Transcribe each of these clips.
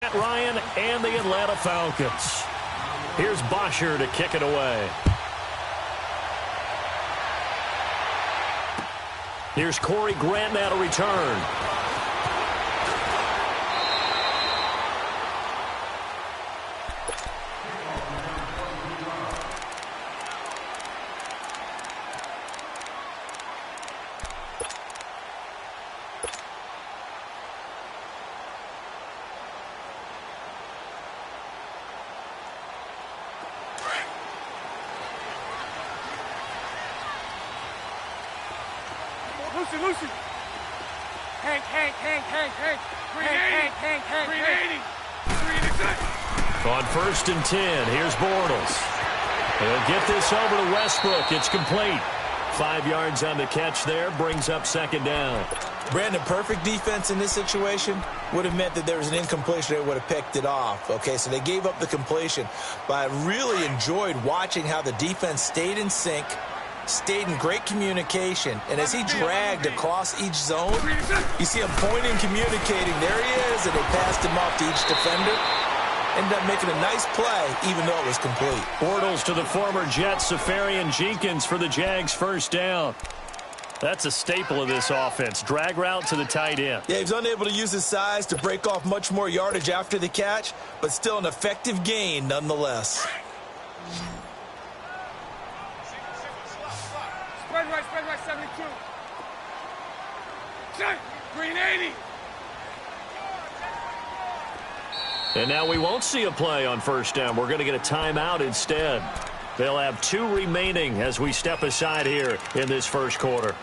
Ryan and the Atlanta Falcons. Here's Bosher to kick it away. Here's Corey Grant now to return. Lucy. Hank. 380. On 1st and 10, here's Bortles. He'll get this over to Westbrook. It's complete. 5 yards on the catch there, brings up 2nd down. Brandon, perfect defense in this situation would have meant that there was an incompletion. They would have picked it off. Okay, so they gave up the completion. But I really enjoyed watching how the defense stayed in sync, stayed in great communication, and as he dragged across each zone, you see him pointing, communicating. There he is, and they passed him off to each defender. Ended up making a nice play, even though it was complete. Bortles to the former Jet, Safarian Jenkins for the Jags' 1st down. That's a staple of this offense. Drag route to the tight end. Yeah, he was unable to use his size to break off much more yardage after the catch, but still an effective gain nonetheless. Spread right, 72. Green 80. And now we won't see a play on 1st down. We're going to get a timeout instead. They'll have 2 remaining as we step aside here in this 1st quarter.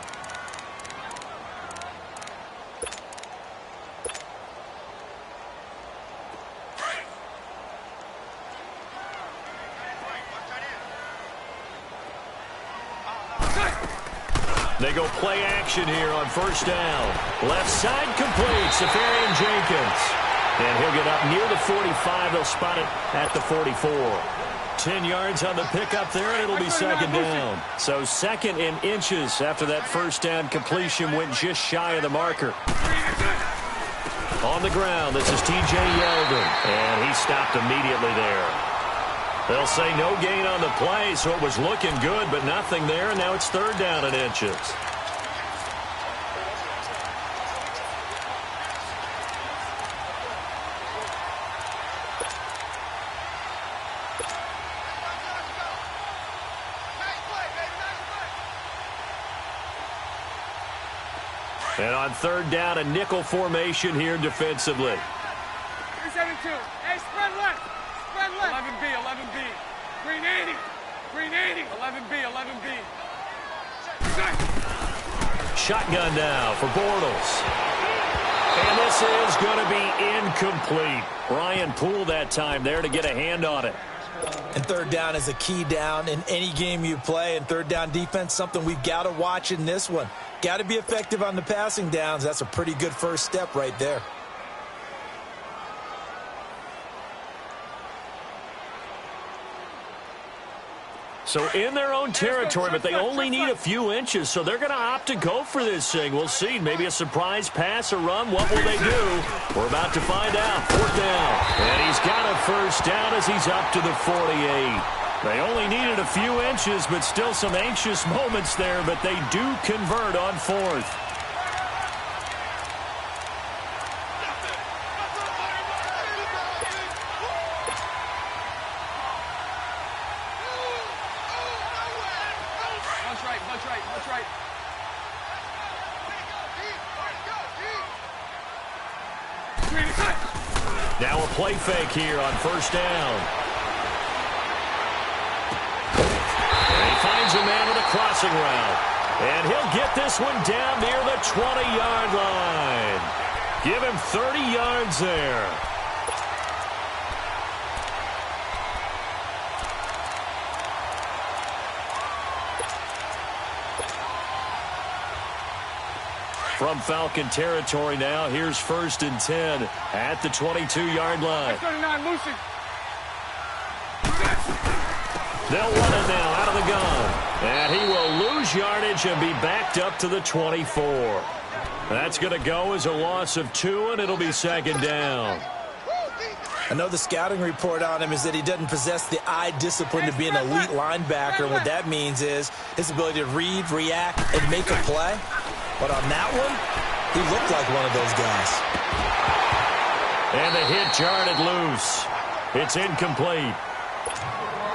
They go play action here on 1st down. Left side complete, Safarian Jenkins. And he'll get up near the 45. They'll spot it at the 44. 10 yards on the pickup there, and it'll be 2nd down. So 2nd in inches after that 1st down completion went just shy of the marker. On the ground, this is T.J. Yeldon, and he stopped immediately there. They'll say no gain on the play, so it was looking good, but nothing there, and now it's 3rd down in inches. And on 3rd down, a nickel formation here defensively. 372. Hey, spread left. 11B. Green 80. 11B. Shotgun now for Bortles. And this is going to be incomplete. Ryan Poole that time there to get a hand on it. And 3rd down is a key down in any game you play. And 3rd down defense, something we've got to watch in this one. Got to be effective on the passing downs. That's a pretty good first step right there. So in their own territory, but they only need a few inches, so they're going to opt to go for this thing. We'll see. Maybe a surprise pass, a run. What will they do? We're about to find out. 4th down. And he's got a 1st down as he's up to the 48. They only needed a few inches, but still some anxious moments there, but they do convert on 4th. Bunch right. Now a play fake here on 1st down. And he finds a man with a crossing route. And he'll get this one down near the 20-yard line. Give him 30 yards there. From Falcon territory now, here's 1st and 10 at the 22-yard line. 39, Lucy. They'll run it now out of the gun. And he will lose yardage and be backed up to the 24. That's going to go as a loss of 2, and it'll be 2nd down. I know the scouting report on him is that he doesn't possess the eye discipline to be an elite linebacker. And what that means is his ability to read, react, and make a play. But on that one, he looked like one of those guys. And the hit jarred it loose. It's incomplete.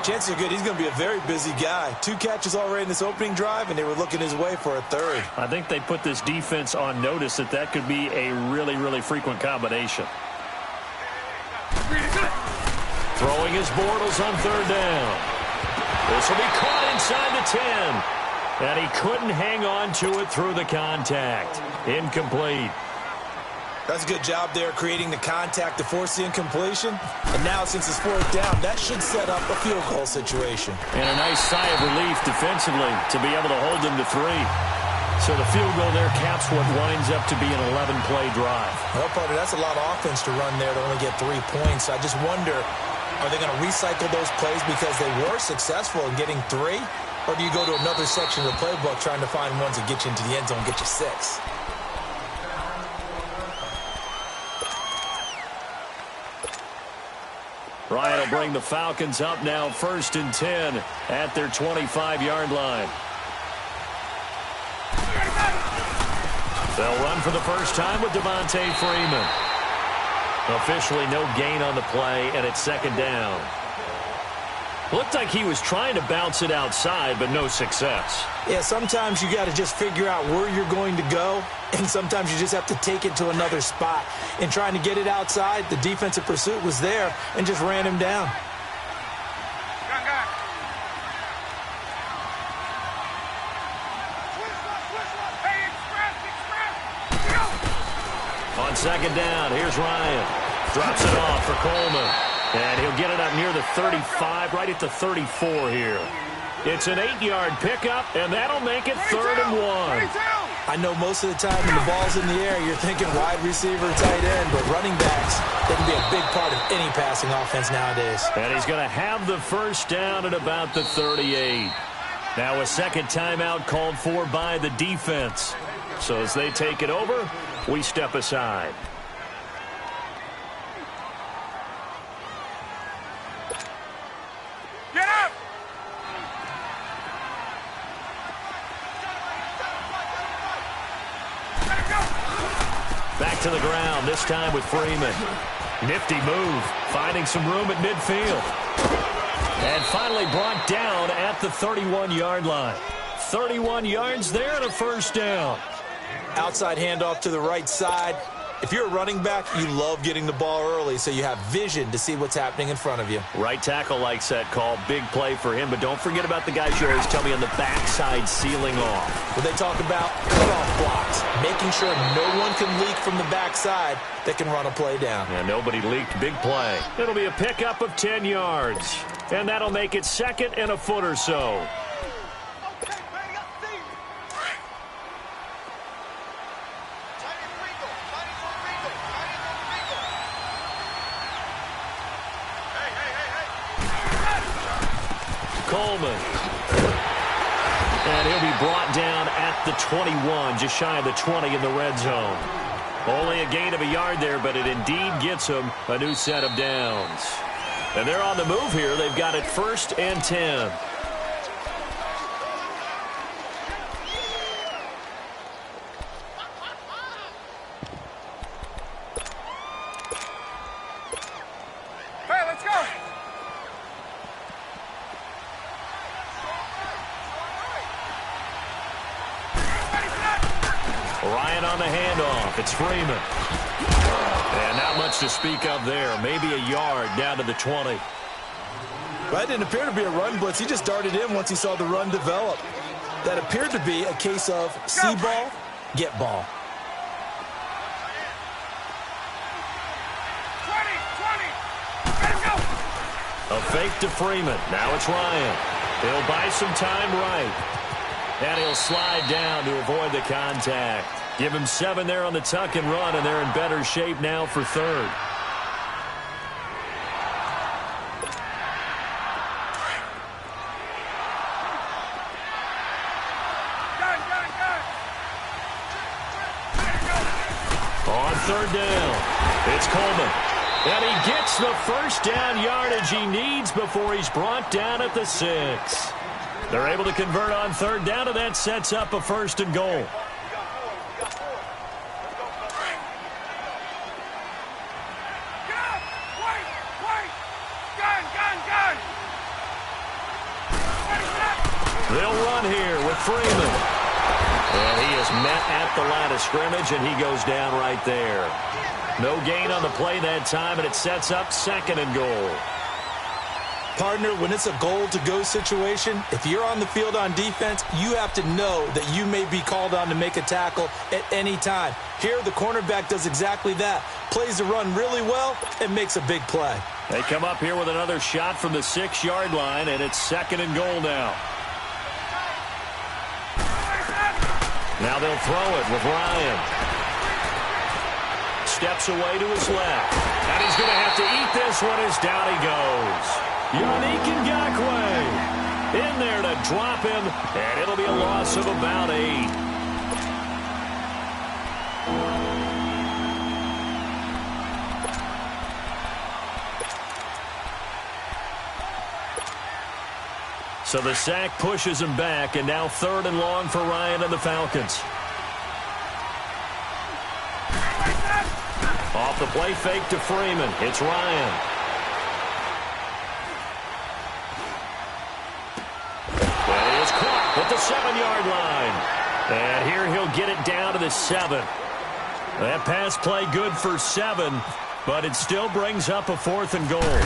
Chances are good he's going to be a very busy guy. 2 catches already in this opening drive, and they were looking his way for a third. I think they put this defense on notice that could be a really, really frequent combination. Throwing his Bortles on 3rd down. This will be caught inside the 10. And he couldn't hang on to it through the contact. Incomplete. That's a good job there, creating the contact to force the incompletion. And now, since it's 4th down, that should set up a field goal situation. And a nice sigh of relief defensively to be able to hold them to 3. So the field goal there caps what winds up to be an 11-play drive. Well, partner, that's a lot of offense to run there to only get 3 points. I just wonder, are they going to recycle those plays because they were successful in getting 3? Or do you go to another section of the playbook trying to find ones that get you into the end zone and get you 6? Ryan will bring the Falcons up now 1st and 10 at their 25-yard line. They'll run for the first time with Devontae Freeman. Officially no gain on the play, and it's 2nd down. Looked like he was trying to bounce it outside, but no success. Yeah, sometimes you got to just figure out where you're going to go, and sometimes you just have to take it to another spot. In trying to get it outside, the defensive pursuit was there and just ran him down. On 2nd down, here's Ryan. Drops it off for Coleman. And he'll get it up near the 35, right at the 34 here. It's an 8-yard pickup, and that'll make it 3rd and 1. I know most of the time when the ball's in the air, you're thinking wide receiver, tight end, but running backs, they can be a big part of any passing offense nowadays. And he's going to have the 1st down at about the 38. Now a 2nd timeout called for by the defense. So as they take it over, we step aside. Back to the ground, this time with Freeman. Nifty move, finding some room at midfield. And finally brought down at the 31-yard line. 31 yards there and a 1st down. Outside handoff to the right side. If you're a running back, you love getting the ball early so you have vision to see what's happening in front of you. Right tackle likes that call. Big play for him, but don't forget about the guys you always tell me on the backside sealing off. What they talk about, cutoff blocks, making sure no one can leak from the backside that can run a play down. And nobody leaked. Big play. It'll be a pickup of 10 yards. And that'll make it 2nd and a foot or so. Coleman. And he'll be brought down at the 21, just shy of the 20 in the red zone. Only a gain of a yard there, but it indeed gets them a new set of downs. And they're on the move here. They've got it 1st and 10. Hey, let's go. Ryan on the handoff. It's Freeman. And not much to speak of there. Maybe a yard down to the 20. Well, that didn't appear to be a run blitz. He just darted in once he saw the run develop. That appeared to be a case of see ball, get ball. 20, let him go. A fake to Freeman. Now it's Ryan. He'll buy some time right. And he'll slide down to avoid the contact. Give him 7 there on the tuck and run, and they're in better shape now for 3rd. On 3rd down, it's Coleman. And he gets the first down yardage he needs before he's brought down at the 6. They're able to convert on third down, and that sets up a 1st and goal. They'll run here with Freeman. And he is met at the line of scrimmage, and he goes down right there. No gain on the play that time, and it sets up 2nd and goal. Partner, when it's a goal-to-go situation, if you're on the field on defense, you have to know that you may be called on to make a tackle at any time. Here, the cornerback does exactly that. Plays the run really well and makes a big play. They come up here with another shot from the 6-yard line, and it's 2nd and goal now. Now they'll throw it with Ryan. Steps away to his left. And he's going to have to eat this one as down he goes. Yannick Ngakoue in there to drop him, and it'll be a loss of about 8. So the sack pushes him back, and now 3rd and long for Ryan and the Falcons. Off the play fake to Freeman. It's Ryan. That is caught at the 7-yard line. And here he'll get it down to the 7. That pass play good for 7, but it still brings up a 4th and goal.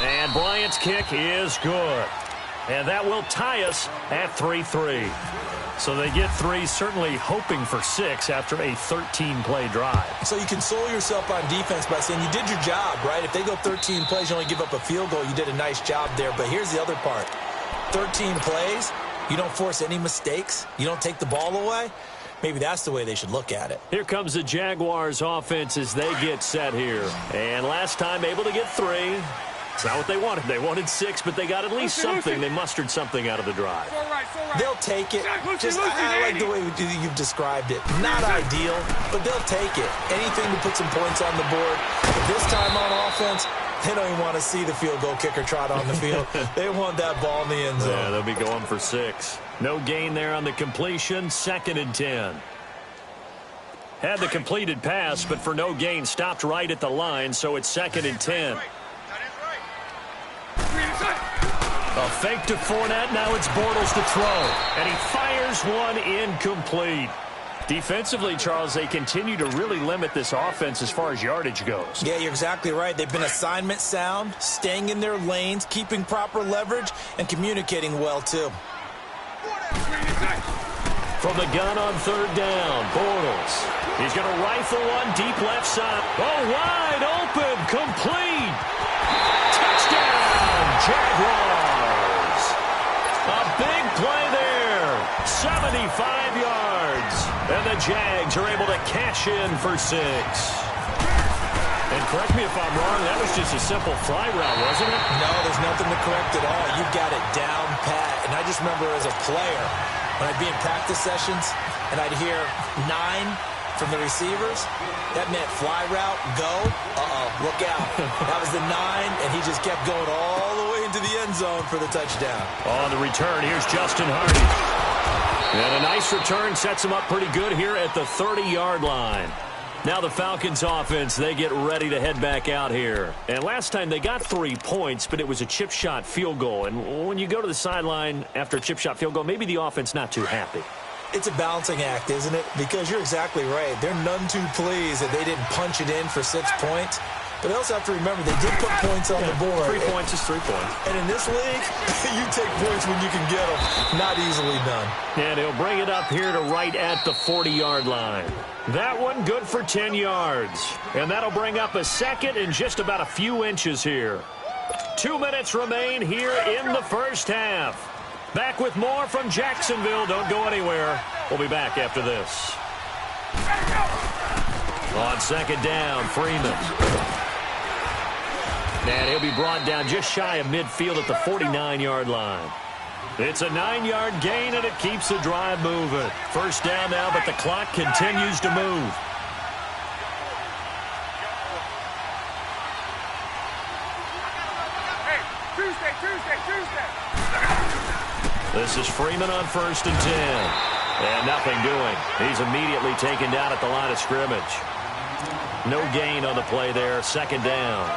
And Bryant's kick is good. And that will tie us at 3-3. So they get 3, certainly hoping for 6 after a 13-play drive. So you console yourself on defense by saying you did your job, right? If they go 13 plays, you only give up a field goal, you did a nice job there. But here's the other part. 13 plays, you don't force any mistakes, you don't take the ball away. Maybe that's the way they should look at it. Here comes the Jaguars offense as they get set here. And last time able to get 3. It's not what they wanted. They wanted 6, but they got at least something. They mustered something out of the drive. They'll take it. I like the way you've described it. Not ideal, but they'll take it. Anything to put some points on the board. But this time on offense, they don't even want to see the field goal kicker trot on the field. They want that ball in the end zone. Yeah, they'll be going for 6. No gain there on the completion. 2nd and 10. Had the completed pass, but for no gain, stopped right at the line, so it's 2nd and 10. A fake to Fournette. Now it's Bortles to throw. And he fires one incomplete. Defensively, Charles, they continue to really limit this offense as far as yardage goes. Yeah, you're exactly right. They've been assignment sound, staying in their lanes, keeping proper leverage, and communicating well, too. From the gun on 3rd down, Bortles. He's going to rifle one deep left side. Oh, wide open, complete. Touchdown, Jaguars. A big play there. 75 yards. And the Jags are able to cash in for 6. And correct me if I'm wrong, that was just a simple fly route, wasn't it? No, there's nothing to correct at all. You've got it down pat. And I just remember as a player, when I'd be in practice sessions and I'd hear 9 from the receivers, that meant fly route, go, look out. That was the 9, and he just kept going all the way into the end zone for the touchdown. On the return, here's Justin Hardy. And a nice return sets him up pretty good here at the 30-yard line. Now the Falcons offense, they get ready to head back out here. And last time they got 3 points, but it was a chip shot field goal. And when you go to the sideline after a chip shot field goal, maybe the offense not too happy. It's a balancing act, isn't it? Because you're exactly right. They're none too pleased that they didn't punch it in for 6 points. But they also have to remember they did put points on the board. 3 points is 3 points. And in this league, you take points when you can get them. Not easily done. And he'll bring it up here to right at the 40-yard line. That one good for 10 yards. And that'll bring up a 2nd and just about a few inches here. 2 minutes remain here in the first half. Back with more from Jacksonville. Don't go anywhere. We'll be back after this. On 2nd down, Freeman. And he'll be brought down just shy of midfield at the 49-yard line. It's a 9-yard gain, and it keeps the drive moving. First down now, but the clock continues to move. Tuesday. This is Freeman on 1st and 10. And nothing doing. He's immediately taken down at the line of scrimmage. No gain on the play there. 2nd down.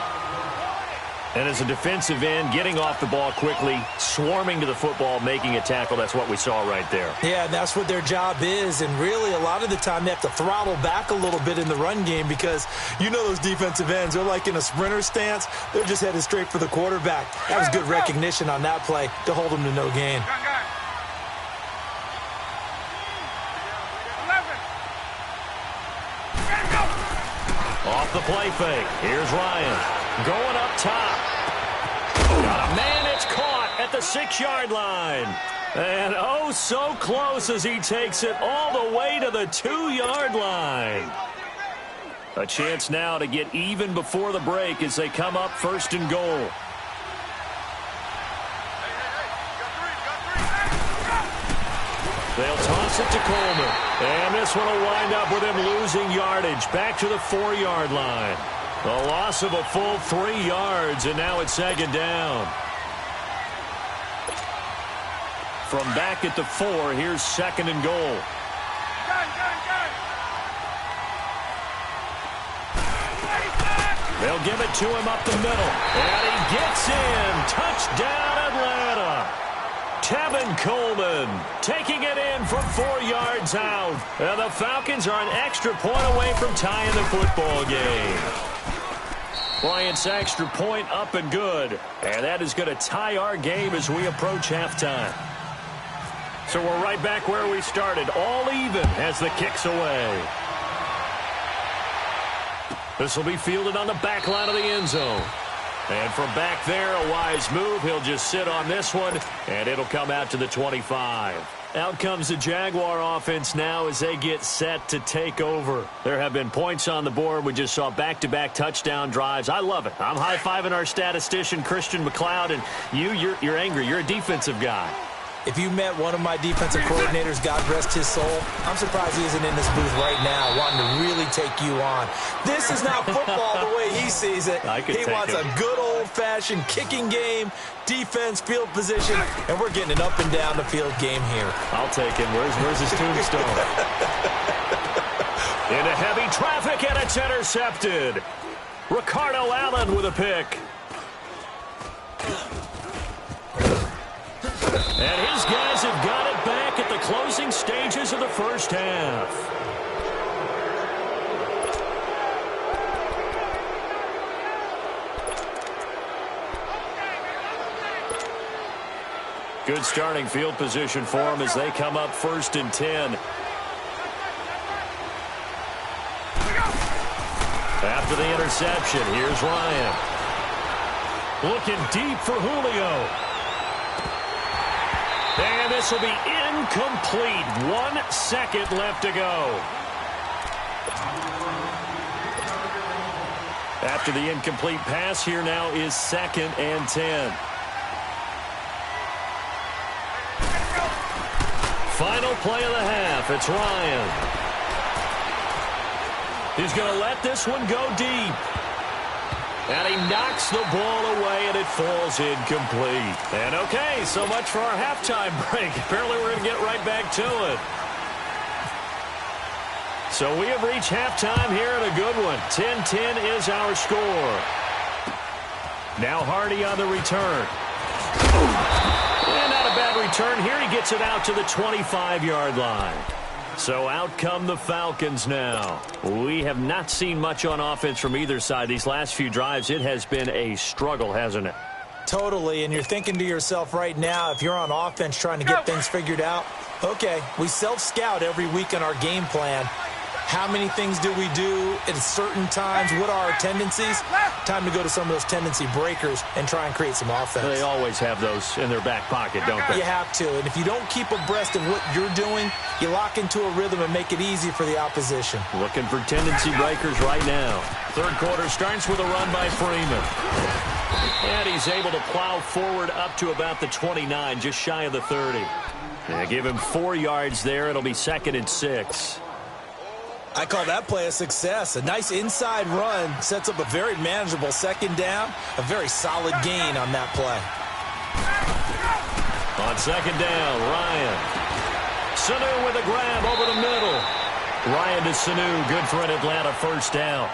And as a defensive end, getting off the ball quickly, swarming to the football, making a tackle, that's what we saw right there. Yeah, and that's what their job is. And really, a lot of the time, they have to throttle back a little bit in the run game because you know those defensive ends, they're like in a sprinter stance. They're just headed straight for the quarterback. That was good recognition on that play to hold them to no gain. Off the play fake. Here's Ryan. Going up top. Got a man. It's caught at the 6-yard line. And oh, so close as he takes it all the way to the 2-yard line. A chance now to get even before the break as they come up 1st and goal. They'll toss it to Coleman. And this one will wind up with him losing yardage. Back to the 4-yard line. A loss of a full 3 yards, and now it's 2nd down. From back at the 4, here's 2nd and goal. They'll give it to him up the middle. And he gets in. Touchdown, Atlanta. Tevin Coleman taking it in from 4 yards out. And the Falcons are an extra point away from tying the football game. Bryant's extra point up and good. And that is going to tie our game as we approach halftime. So we're right back where we started. All even as the kick's away. This will be fielded on the back line of the end zone. And from back there, a wise move. He'll just sit on this one, and it'll come out to the 25. Out comes the Jaguar offense now as they get set to take over. There have been points on the board. We just saw back-to-back touchdown drives. I love it. I'm high-fiving our statistician, Christian McLeod, and you're angry. You're a defensive guy. If you met one of my defensive coordinators, God rest his soul, I'm surprised he isn't in this booth right now wanting to really take you on. This is not football the way he sees it. He wants a good old-fashioned kicking game, defense, field position, and we're getting an up and down the field game here. I'll take him. Where's his tombstone? Into heavy traffic, and it's intercepted. Ricardo Allen with a pick. And his guys have got it back at the closing stages of the first half. Good starting field position for them as they come up 1st and 10. After the interception, here's Ryan. Looking deep for Julio. And this will be incomplete. 1 second left to go. After the incomplete pass, here now is 2nd and 10. Final play of the half. It's Ryan. He's going to let this one go deep. And he knocks the ball away, and it falls incomplete. And okay, so much for our halftime break. Apparently we're going to get right back to it. So we have reached halftime here in a good one. 10-10 is our score. Now Hardy on the return. And not a bad return here. He gets it out to the 25-yard line. So out come the Falcons now. We have not seen much on offense from either side. These last few drives, it has been a struggle, hasn't it? Totally, and you're thinking to yourself right now, if you're on offense trying to get things figured out, okay, we self-scout every week on our game plan. How many things do we do at certain times? What are our tendencies? Time to go to some of those tendency breakers and try and create some offense. They always have those in their back pocket, don't they? You have to, and if you don't keep abreast of what you're doing, you lock into a rhythm and make it easy for the opposition. Looking for tendency breakers right now. Third quarter starts with a run by Freeman. And he's able to plow forward up to about the 29, just shy of the 30. Give him 4 yards there. It'll be 2nd and 6. I call that play a success. A nice inside run sets up a very manageable 2nd down. A very solid gain on that play. On second down, Ryan. Sanu with a grab over the middle. Ryan to Sanu, good for an Atlanta first down.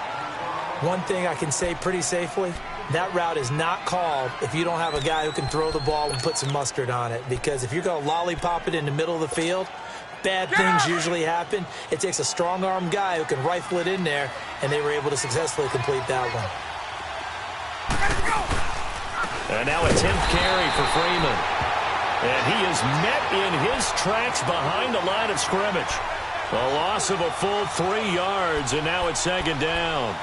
One thing I can say pretty safely, that route is not called if you don't have a guy who can throw the ball and put some mustard on it. Because if you're going to lollipop it in the middle of the field, bad things usually happen. It takes a strong-arm guy who can rifle it in there, and they were able to successfully complete that one. And now a 10th carry for Freeman. And he is met in his tracks behind the line of scrimmage. A loss of a full 3 yards, and now it's second down.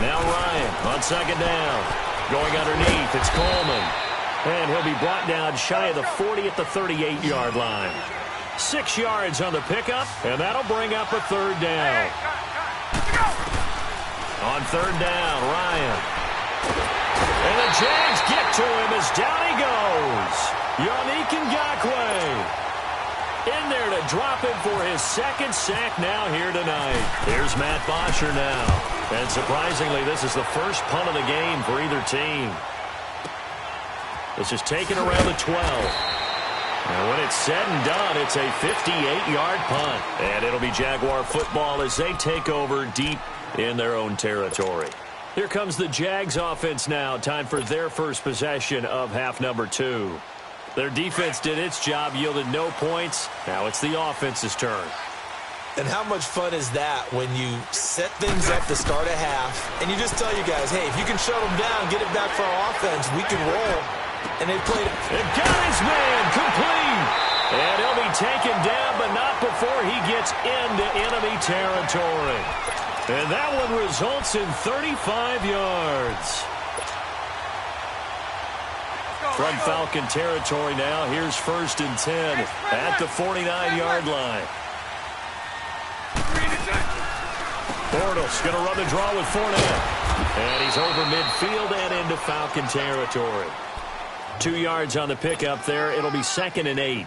Now Ryan on second down. Going underneath, it's Coleman. And he'll be brought down shy of the 40 at the 38-yard line. 6 yards on the pickup, and that'll bring up a third down. On third down, Ryan. And the Jags get to him as down he goes. Yannick Ngakoue in there to drop him for his second sack now here tonight. Here's Matt Bosher now. And surprisingly, this is the first punt of the game for either team. This is taken around the 12. And when it's said and done, it's a 58-yard punt. And it'll be Jaguar football as they take over deep in their own territory. Here comes the Jags offense now. Time for their first possession of half number 2. Their defense did its job, yielded no points. Now it's the offense's turn. And how much fun is that when you set things up to start a half, and you just tell you guys, hey, if you can shut them down, get it back for our offense, we can roll. And they played it. And got his man complete. And he'll be taken down, but not before he gets into enemy territory. And that one results in 35 yards. From Falcon territory now, here's 1st and 10 at the 49-yard line. Bortles going to run the draw with Fournette. And he's over midfield and into Falcon territory. 2 yards on the pickup there. It'll be 2nd and 8.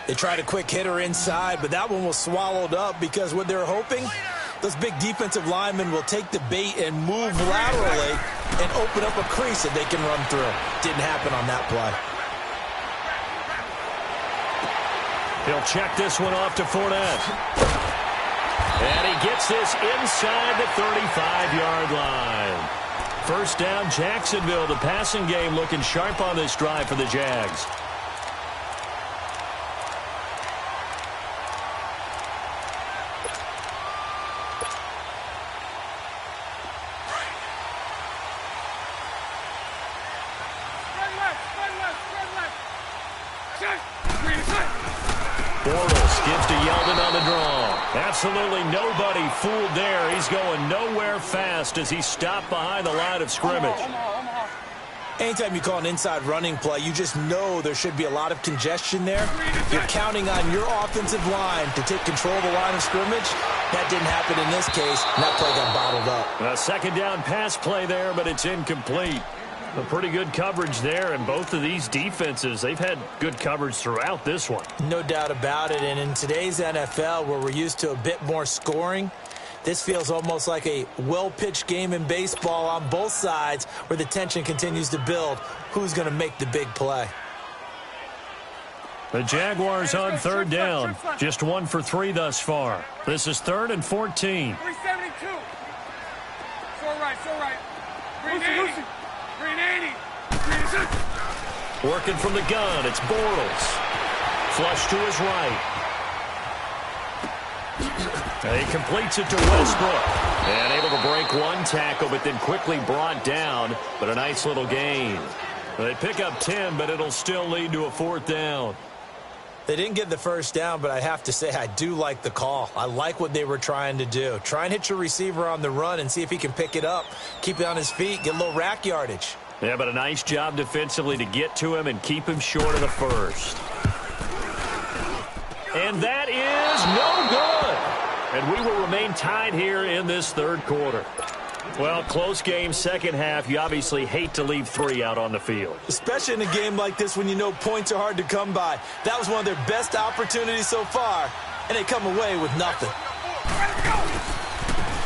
They tried a quick hitter inside, but that one was swallowed up because what they're hoping, those big defensive linemen will take the bait and move laterally and open up a crease that they can run through. Didn't happen on that play. He'll check this one off to Fournette. And he gets this inside the 35-yard line. First down, Jacksonville. The passing game looking sharp on this drive for the Jags. Bortles gives to Yeldon on the draw. Absolutely nobody fooled there. He's going nowhere fast as he's stopped behind the line of scrimmage. Anytime you call an inside running play, you just know there should be a lot of congestion there. You're counting on your offensive line to take control of the line of scrimmage. That didn't happen in this case, and that play got bottled up. A second down pass play there, but it's incomplete. A pretty good coverage there, and both of these defenses, they've had good coverage throughout this one. No doubt about it, and in today's NFL, where we're used to a bit more scoring, this feels almost like a well-pitched game in baseball on both sides where the tension continues to build. Who's going to make the big play? The Jaguars on third down. Just 1 for 3 thus far. This is 3rd and 14. 372. It's all right, it's all right. 380. 380. 380. Working from the gun, it's Bortles. Flush to his right. And he completes it to Westbrook. And able to break one tackle, but then quickly brought down. But a nice little gain. They pick up 10, but it'll still lead to a 4th down. They didn't get the first down, but I have to say I do like the call. I like what they were trying to do. Try and hit your receiver on the run and see if he can pick it up, keep it on his feet, get a little rack yardage. Yeah, but a nice job defensively to get to him and keep him short of the first. And that is no good. And we will remain tied here in this third quarter. Well, close game, second half. You obviously hate to leave 3 out on the field. Especially in a game like this when you know points are hard to come by. That was one of their best opportunities so far, and they come away with nothing.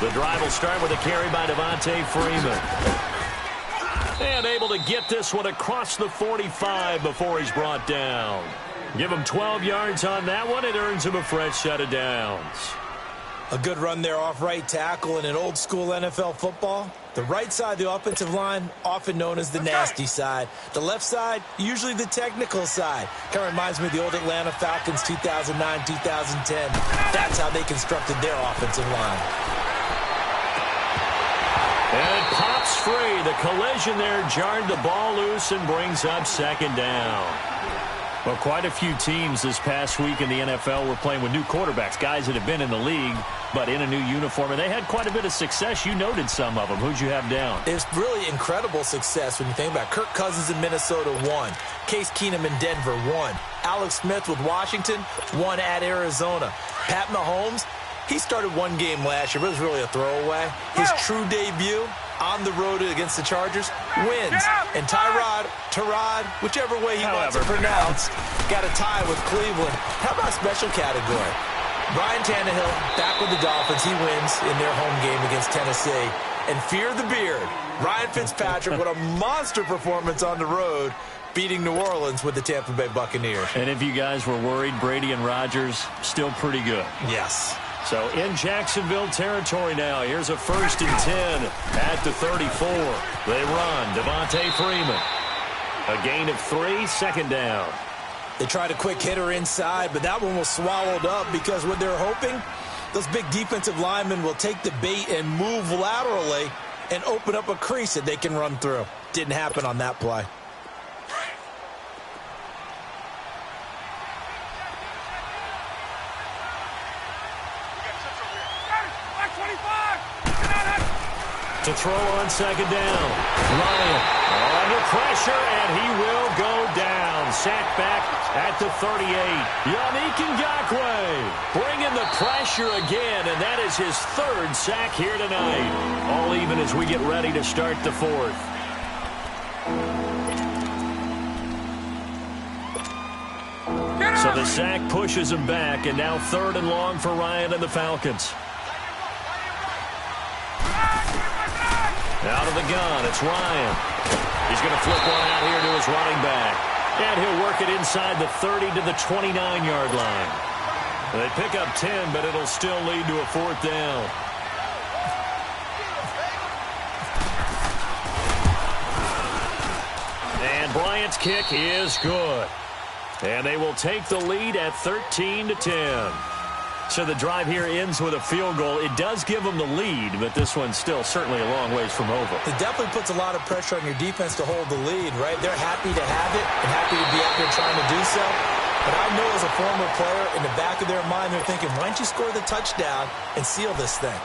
The drive will start with a carry by Devontae Freeman. And able to get this one across the 45 before he's brought down. Give him 12 yards on that one. It earns him a fresh set of downs. A good run there off right tackle in an old-school NFL football. The right side of the offensive line, often known as the nasty side. The left side, usually the technical side. Kind of reminds me of the old Atlanta Falcons 2009-2010. That's how they constructed their offensive line. And it pops free. The collision there jarred the ball loose and brings up second down. Well, quite a few teams this past week in the NFL were playing with new quarterbacks, guys that have been in the league, but in a new uniform. And they had quite a bit of success. You noted some of them. Who'd you have down? It's really incredible success when you think about it. Kirk Cousins in Minnesota, 1. Case Keenum in Denver, 1. Alex Smith with Washington, 1 at Arizona. Pat Mahomes, he started one game last year, but it was really a throwaway. His true debut on the road against the Chargers wins. And Tyrod, whichever way he wants it pronounced, got a tie with Cleveland. How about special category? Ryan Tannehill back with the Dolphins. He wins in their home game against Tennessee. And fear the beard, Ryan Fitzpatrick, what a monster performance on the road, beating New Orleans with the Tampa Bay Buccaneers. And if you guys were worried, Brady and Rodgers still pretty good. Yes. So in Jacksonville territory now. Here's a 1st and 10 at the 34. They run. Devontae Freeman. A gain of 3, second down. They tried a quick hitter inside, but that one was swallowed up because what they're hoping, those big defensive linemen will take the bait and move laterally and open up a crease that they can run through. Didn't happen on that play. To throw on second down. Ryan under pressure, and he will go down. Sacked back at the 38. Yannick Ngakoue bringing the pressure again, and that is his 3rd sack here tonight. All even as we get ready to start the 4th. So the sack pushes him back, and now 3rd and long for Ryan and the Falcons. Out of the gun, it's Ryan. He's going to flip one out here to his running back. And he'll work it inside the 30 to the 29-yard line. They pick up 10, but it'll still lead to a 4th down. And Bryant's kick is good. And they will take the lead at 13 to 10. So the drive here ends with a field goal. It does give them the lead, but this one's still certainly a long ways from over. It definitely puts a lot of pressure on your defense to hold the lead, right? They're happy to have it and happy to be out there trying to do so. But I know as a former player, in the back of their mind, they're thinking, why don't you score the touchdown and seal this thing?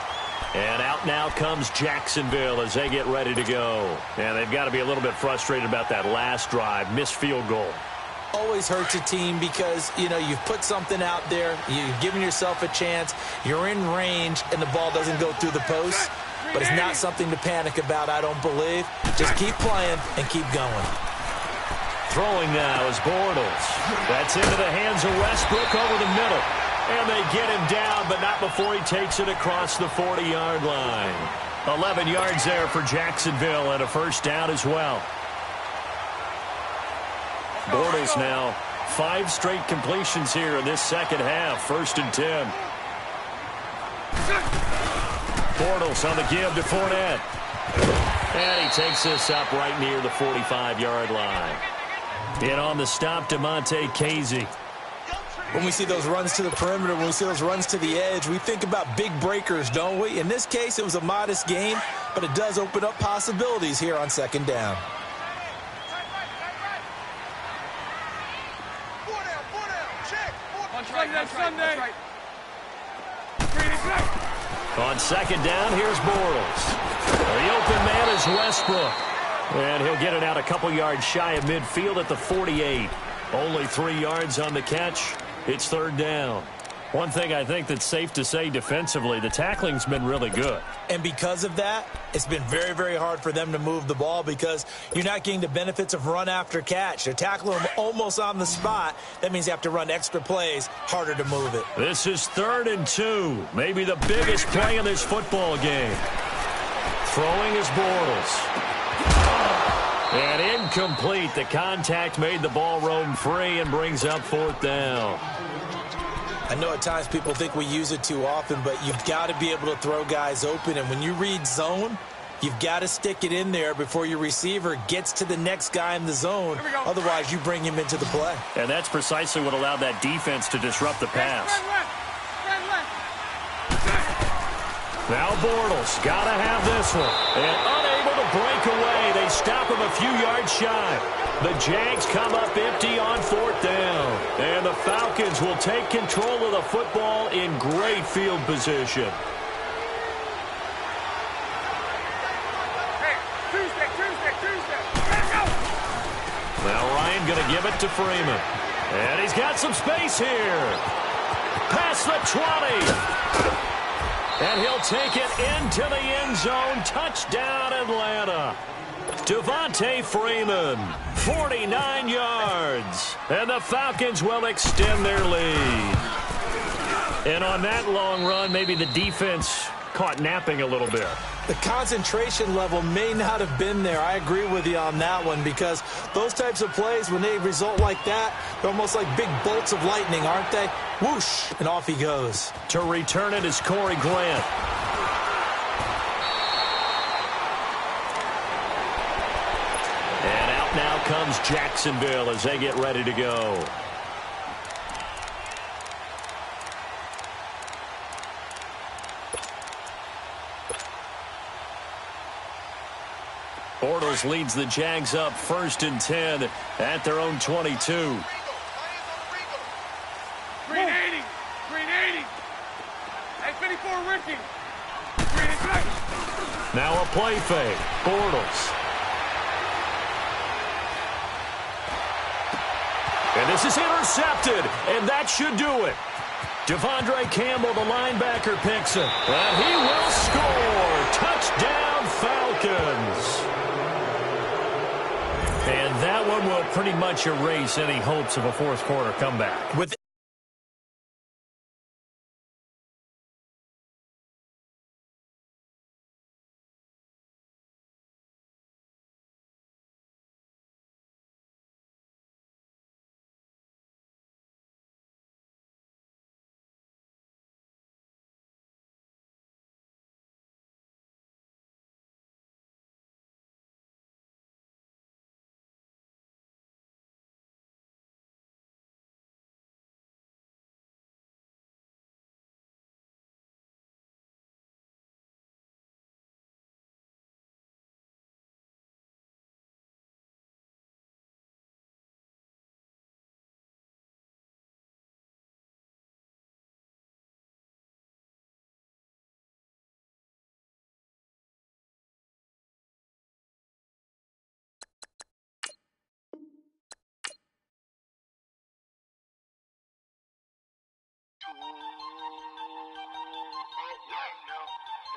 And out now comes Jacksonville as they get ready to go. And they've got to be a little bit frustrated about that last drive, missed field goal. Always hurts a team because, you know, you've put something out there, you've given yourself a chance, you're in range, and the ball doesn't go through the post. But it's not something to panic about, I don't believe. Just keep playing and keep going. Throwing now is Bortles. That's into the hands of Westbrook over the middle. And they get him down, but not before he takes it across the 40-yard line. 11 yards there for Jacksonville and a 1st down as well. Bortles now 5 straight completions here in this second half. 1st and 10. Bortles on the give to Fournette. And he takes this up right near the 45-yard line. In on the stop, DeMonte Casey. When we see those runs to the perimeter, when we see those runs to the edge, we think about big breakers, don't we? In this case, it was a modest gain, but it does open up possibilities here on 2nd down. On 2nd down, here's Bortles. The open man is Westbrook. And he'll get it out a couple yards shy of midfield at the 48. Only 3 yards on the catch. It's 3rd down. One thing I think that's safe to say defensively, the tackling's been really good. And because of that, it's been very, very hard for them to move the ball because you're not getting the benefits of run after catch. They're tackling them almost on the spot. That means you have to run extra plays, harder to move it. This is 3rd and 2, maybe the biggest play in this football game. Throwing is Bortles. And incomplete. The contact made the ball roam free and brings up 4th down. I know at times people think we use it too often, but you've got to be able to throw guys open. And when you read zone, you've got to stick it in there before your receiver gets to the next guy in the zone. Otherwise, you bring him into the play. And that's precisely what allowed that defense to disrupt the pass. Now Bortles got to have this one. And unable to break away. They stop him a few yards shy. The Jags come up empty on 4th down. And the Falcons will take control of the football in great field position. Hey, Tuesday. Let's go. Now Ryan going to give it to Freeman. And he's got some space here. Past the 20. And he'll take it into the end zone. Touchdown, Atlanta. Devontae Freeman, 49 yards. And the Falcons will extend their lead. And on that long run, maybe the defense caught napping a little bit. The concentration level may not have been there. I agree with you on that one because those types of plays, when they result like that, they're almost like big bolts of lightning, aren't they? Whoosh, and off he goes. To return it is Corey Grant. And out now comes Jacksonville as they get ready to go. Bortles leads the Jags up 1st and 10 at their own 22. Green 80. Hey, 54, Ricky. Green is good. Now a play fake. Bortles. And this is intercepted, and that should do it. Devondre Campbell, the linebacker, picks it. And he will score. Touchdown, Falcons. And that one will pretty much erase any hopes of a 4th quarter comeback. With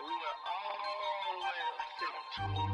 We are all